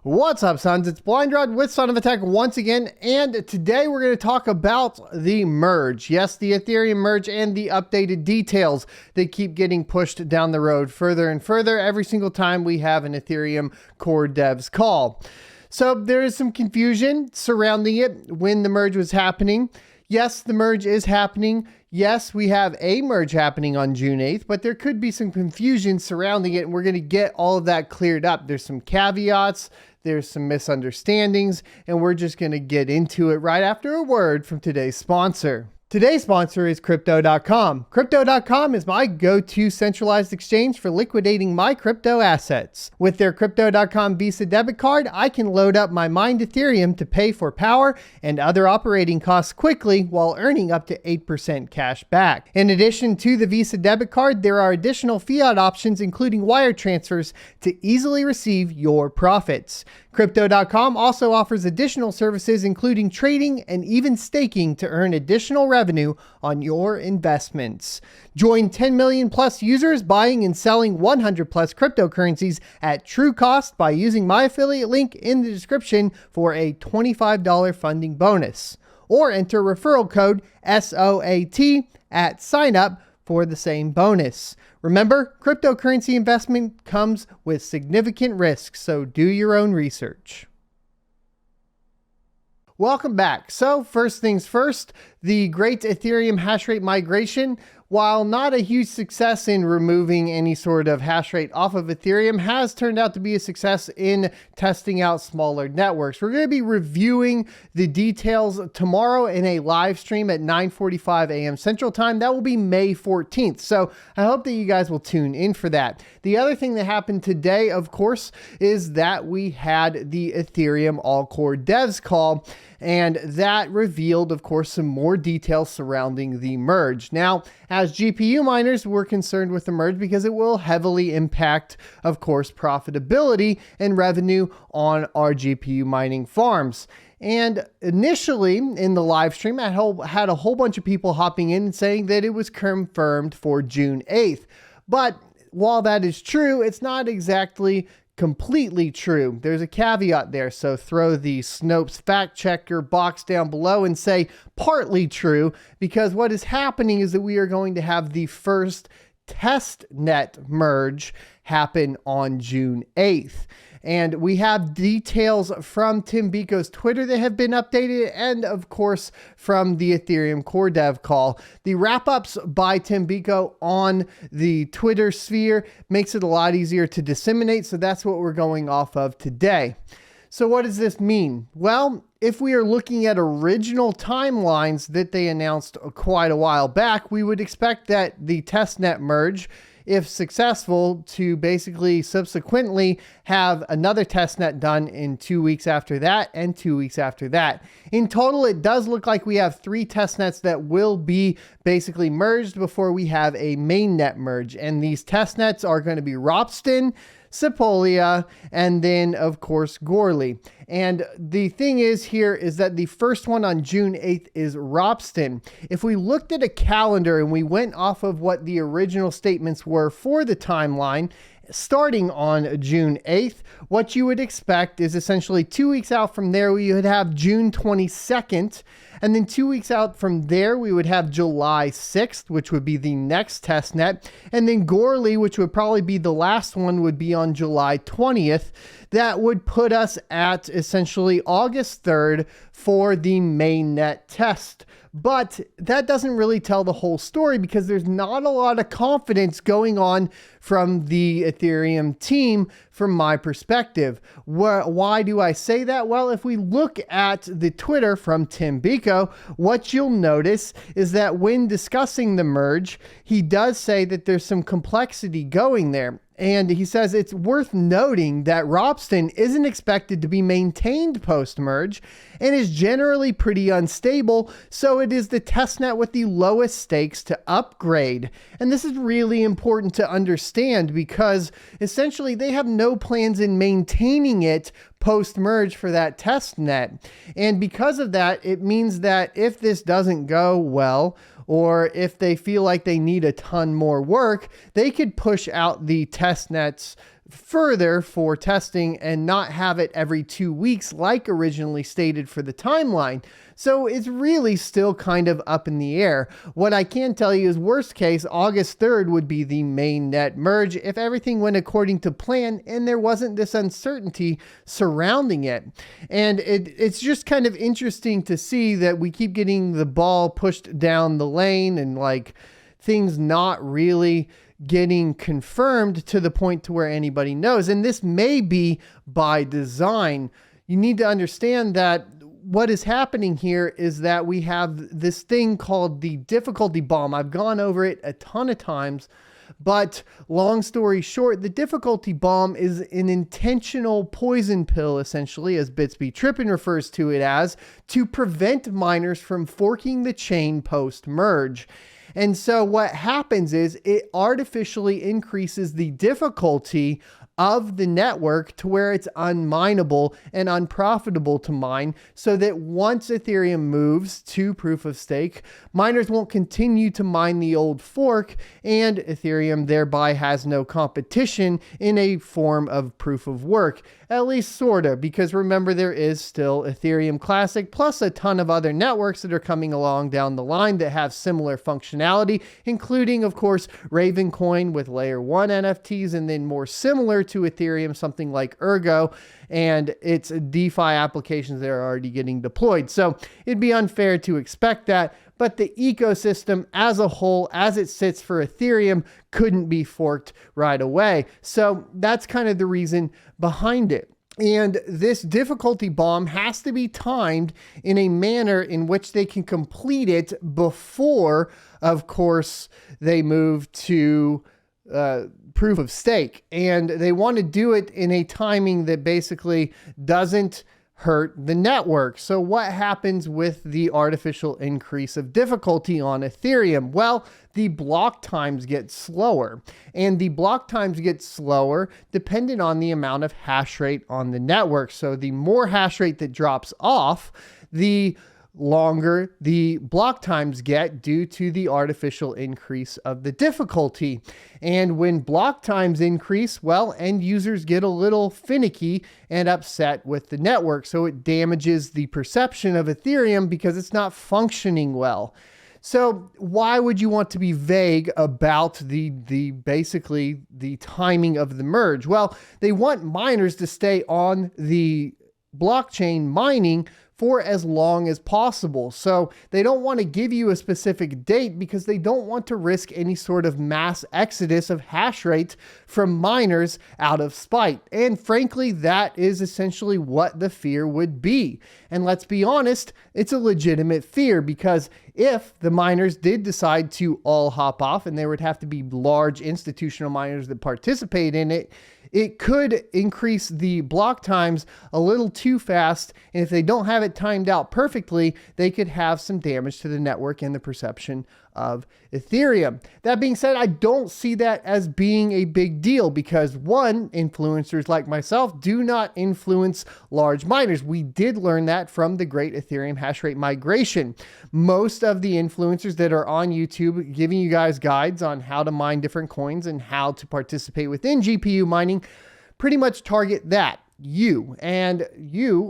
What's up, sons? It's Blind Rod with Son of a Tech once again, and today we're going to talk about the merge. Yes, the Ethereum merge and the updated details that keep getting pushed down the road further and further every single time we have an Ethereum core devs call. So there is some confusion surrounding it when the merge was happening. Yes, the merge is happening. Yes, we have a merge happening on June 8th, but there could be some confusion surrounding it, and we're going to get all of that cleared up. There's some caveats, there's some misunderstandings, and we're just going to get into it right after a word from today's sponsor. Today's sponsor is Crypto.com. Crypto.com is my go-to centralized exchange for liquidating my crypto assets. With their Crypto.com Visa debit card, I can load up my mined Ethereum to pay for power and other operating costs quickly while earning up to 8% cash back. In addition to the Visa debit card, there are additional fiat options, including wire transfers, to easily receive your profits. Crypto.com also offers additional services, including trading and even staking, to earn additional revenue on your investments. Join 10 million plus users buying and selling 100 plus cryptocurrencies at true cost by using my affiliate link in the description for a $25 funding bonus. Or enter referral code SOAT at sign up for the same bonus. Remember, cryptocurrency investment comes with significant risks, so do your own research. Welcome back. So first things first, the great Ethereum hashrate migration, while not a huge success in removing any sort of hash rate off of Ethereum, has turned out to be a success in testing out smaller networks. We're going to be reviewing the details tomorrow in a live stream at 9:45 a.m. Central Time. That will be May 14th. So I hope that you guys will tune in for that. The other thing that happened today, of course, is that we had the Ethereum all-core devs call, and that revealed, of course, some more details surrounding the merge. Now, as GPU miners, we're concerned with the merge because it will heavily impact, of course, profitability and revenue on our GPU mining farms. And initially in the live stream, I had a whole bunch of people hopping in and saying that it was confirmed for June 8th. But while that is true, it's not exactly completely true. There's a caveat there, so throw the Snopes fact checker box down below and say partly true, because what is happening is that we are going to have the first test net merge happen on June 8th. And we have details from Tim Biko's Twitter that have been updated, and of course from the Ethereum core dev call. The wrap-ups by Tim Biko on the Twitter sphere makes it a lot easier to disseminate, so that's what we're going off of today. So what does this mean? Well, if we are looking at original timelines that they announced quite a while back, we would expect that the testnet merge, if successful, to basically subsequently have another testnet done in 2 weeks after that and 2 weeks after that. In total, it does look like we have 3 testnets that will be basically merged before we have a mainnet merge. And these testnets are going to be Ropsten, Sepolia, and then of course Goerli. And the thing is here is that the first one on June 8th is Ropsten. If we looked at a calendar and we went off of what the original statements were for the timeline, starting on June 8th, what you would expect is essentially 2 weeks out from there, we would have June 22nd. And then 2 weeks out from there, we would have July 6th, which would be the next testnet. And then Goerli, which would probably be the last one, would be on July 20th. That would put us at essentially August 3rd for the mainnet test. But that doesn't really tell the whole story, because there's not a lot of confidence going on from the Ethereum team from my perspective. Why do I say that? Well, if we look at the Twitter from Tim Biko, what you'll notice is that when discussing the merge, he does say that there's some complexity going there. And he says it's worth noting that Ropsten isn't expected to be maintained post-merge and is generally pretty unstable, so it is the testnet with the lowest stakes to upgrade. And this is really important to understand, because essentially they have no plans in maintaining it post-merge for that testnet. And because of that, it means that if this doesn't go well, or if they feel like they need a ton more work, they could push out the test nets further for testing and not have it every 2 weeks like originally stated for the timeline. So it's really still kind of up in the air. What I can tell you is worst case, August 3rd would be the main net merge if everything went according to plan and there wasn't this uncertainty surrounding it. And it's just kind of interesting to see that we keep getting the ball pushed down the lane and like things not really getting confirmed to the point to where anybody knows. And this may be by design. You need to understand that what is happening here is that we have this thing called the difficulty bomb. I've gone over it a ton of times, but long story short, the difficulty bomb is an intentional poison pill, essentially, as Bitsby Trippin refers to it as, to prevent miners from forking the chain post-merge. And so what happens is it artificially increases the difficulty of the network to where it's unminable and unprofitable to mine, so that once Ethereum moves to proof of stake, miners won't continue to mine the old fork, and Ethereum thereby has no competition in a form of proof of work, at least sorta, because remember, there is still Ethereum Classic plus a ton of other networks that are coming along down the line that have similar functionality, including of course Ravencoin with layer 1 NFTs, and then more similar to Ethereum, something like Ergo and its DeFi applications that are already getting deployed. So it'd be unfair to expect that, but the ecosystem as a whole, as it sits for Ethereum, couldn't be forked right away. So that's kind of the reason behind it. And this difficulty bomb has to be timed in a manner in which they can complete it before, of course, they move to proof of stake. And they want to do it in a timing that basically doesn't hurt the network. So what happens with the artificial increase of difficulty on Ethereum? Well, the block times get slower, and the block times get slower dependent on the amount of hash rate on the network. So the more hash rate that drops off, the longer the block times get due to the artificial increase of the difficulty. And when block times increase, well, end users get a little finicky and upset with the network. So it damages the perception of Ethereum because it's not functioning well. So why would you want to be vague about the basically the timing of the merge? Well, they want miners to stay on the blockchain mining for as long as possible. So they don't want to give you a specific date because they don't want to risk any sort of mass exodus of hash rate from miners out of spite. And frankly, that is essentially what the fear would be. And let's be honest, it's a legitimate fear, because if the miners did decide to all hop off, and there would have to be large institutional miners that participate in it, it could increase the block times a little too fast. And if they don't have it timed out perfectly, they could have some damage to the network and the perception of Ethereum. That being said, I don't see that as being a big deal because, one, influencers like myself do not influence large miners. We did learn that from the great Ethereum Hashrate Migration. Most of the influencers that are on YouTube giving you guys guides on how to mine different coins and how to participate within GPU mining pretty much target that. You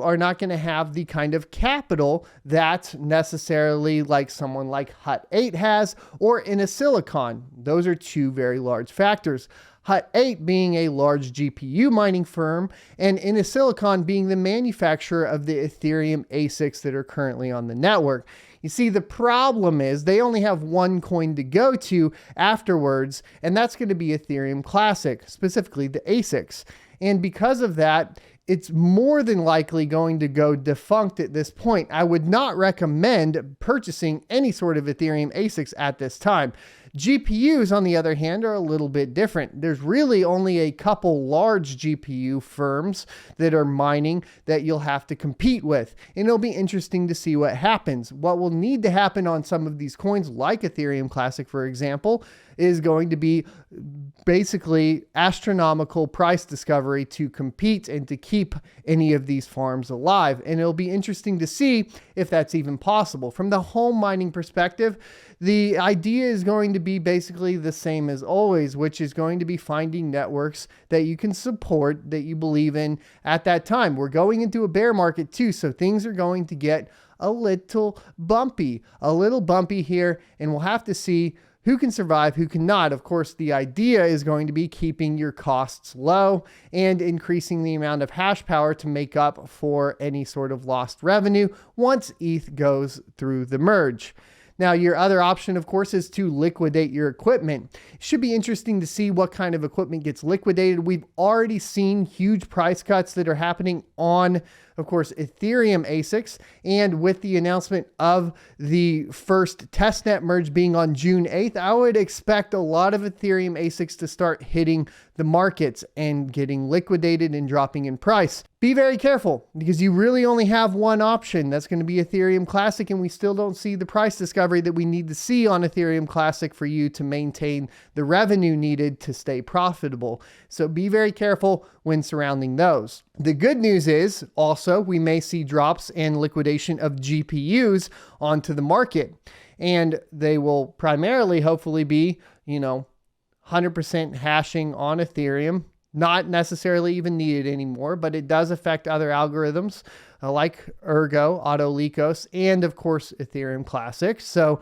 are not going to have the kind of capital that necessarily like someone like Hut8 has, or Silicon. Those are two very large factors. Hut8 being a large GPU mining firm, and Silicon being the manufacturer of the Ethereum ASICs that are currently on the network. You see, the problem is they only have one coin to go to afterwards, and that's going to be Ethereum Classic, specifically the ASICs. And because of that, it's more than likely going to go defunct at this point. I would not recommend purchasing any sort of Ethereum ASICs at this time. GPUs, on the other hand, are a little bit different. There's really only a couple large GPU firms that are mining that you'll have to compete with. And it'll be interesting to see what happens. What will need to happen on some of these coins, like Ethereum Classic, for example, is going to be basically astronomical price discovery to compete and to keep any of these farms alive. And it'll be interesting to see if that's even possible. From the home mining perspective, the idea is going to be basically the same as always, which is going to be finding networks that you can support, that you believe in at that time. We're going into a bear market too, so things are going to get a little bumpy here, and we'll have to see who can survive, who cannot. Of course, the idea is going to be keeping your costs low and increasing the amount of hash power to make up for any sort of lost revenue once ETH goes through the merge. Now, your other option, of course, is to liquidate your equipment. It should be interesting to see what kind of equipment gets liquidated. We've already seen huge price cuts that are happening on, of course, Ethereum ASICs. And with the announcement of the first testnet merge being on June 8th, I would expect a lot of Ethereum ASICs to start hitting the markets and getting liquidated and dropping in price. Be very careful, because you really only have one option. That's going to be Ethereum Classic, and we still don't see the price discovery that we need to see on Ethereum Classic for you to maintain the revenue needed to stay profitable. So be very careful when surrounding those. The good news is also we may see drops and liquidation of GPUs onto the market, and they will primarily hopefully be, 100% hashing on Ethereum. Not necessarily even needed anymore, but it does affect other algorithms like Ergo, Autolycos, and of course Ethereum Classic. So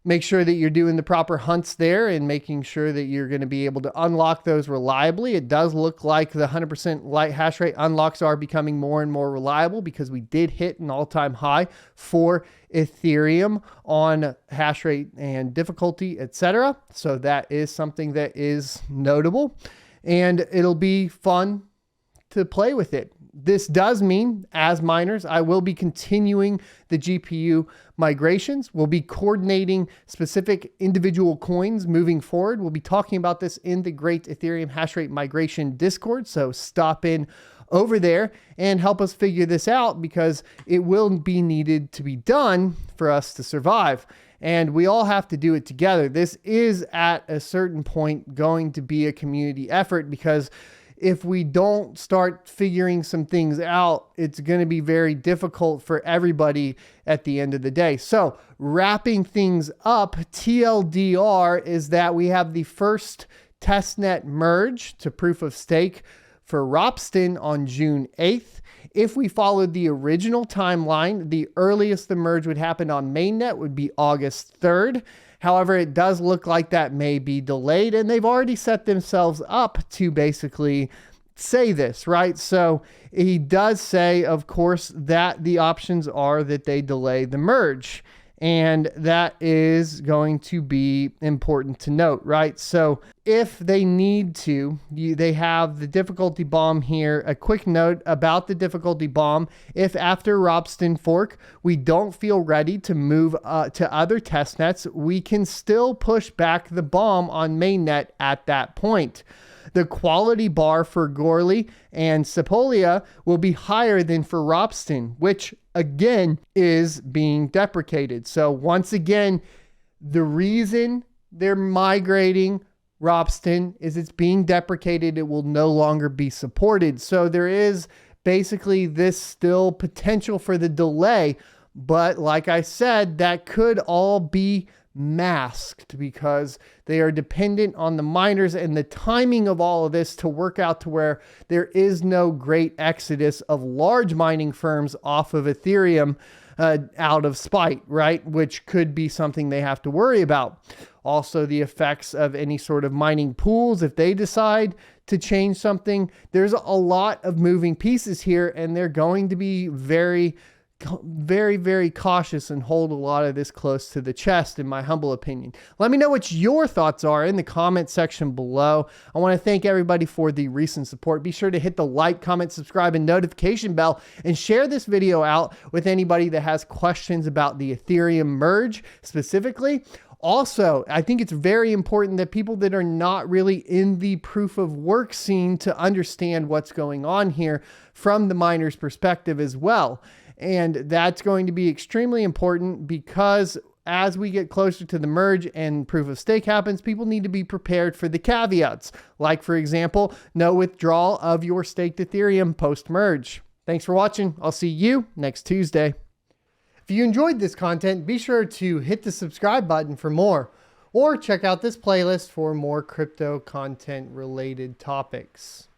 make sure that you're doing the proper hunts there and making sure that you're going to be able to unlock those reliably. It does look like the 100% light hash rate unlocks are becoming more and more reliable, because we did hit an all-time high for Ethereum on hash rate and difficulty, etc. So that is something that is notable, and it'll be fun to play with it. This does mean, as miners, I will be continuing the GPU migrations. We'll be coordinating specific individual coins moving forward. We'll be talking about this in the Great Ethereum Hashrate Migration Discord, so stop in over there and help us figure this out, because it will be needed to be done for us to survive. And we all have to do it together. This is at a certain point going to be a community effort, because if we don't start figuring some things out, it's going to be very difficult for everybody at the end of the day. So wrapping things up, TLDR is that we have the first testnet merge to proof of stake for Ropsten on June 8th. If we followed the original timeline, the earliest the merge would happen on mainnet would be August 3rd. However, it does look like that may be delayed, and they've already set themselves up to basically say this, right? So he does say, of course, that the options are that they delay the merge, and that is going to be important to note, right? So if they need to, they have the difficulty bomb here. A quick note about the difficulty bomb: if after Ropsten fork we don't feel ready to move to other testnets, we can still push back the bomb on mainnet at that point. The quality bar for Goerli and Sepolia will be higher than for Ropsten, which again is being deprecated. So once again, the reason they're migrating Ropsten is it's being deprecated. It will no longer be supported. So there is basically this still potential for the delay. But like I said, that could all be masked because they are dependent on the miners and the timing of all of this to work out to where there is no great exodus of large mining firms off of Ethereum out of spite, right? Which could be something they have to worry about. Also, the effects of any sort of mining pools, if they decide to change something. There's a lot of moving pieces here, and they're going to be very, very cautious and hold a lot of this close to the chest, in my humble opinion. Let me know what your thoughts are in the comment section below. I want to thank everybody for the recent support. Be sure to hit the like, comment, subscribe, and notification bell, and share this video out with anybody that has questions about the Ethereum merge specifically. Also, I think it's very important that people that are not really in the proof of work scene to understand what's going on here from the miner's perspective as well. And that's going to be extremely important because as we get closer to the merge and proof of stake happens, people need to be prepared for the caveats. Like, for example, no withdrawal of your staked Ethereum post-merge. Thanks for watching. I'll see you next Tuesday. If you enjoyed this content, be sure to hit the subscribe button for more. or check out this playlist for more crypto content related topics.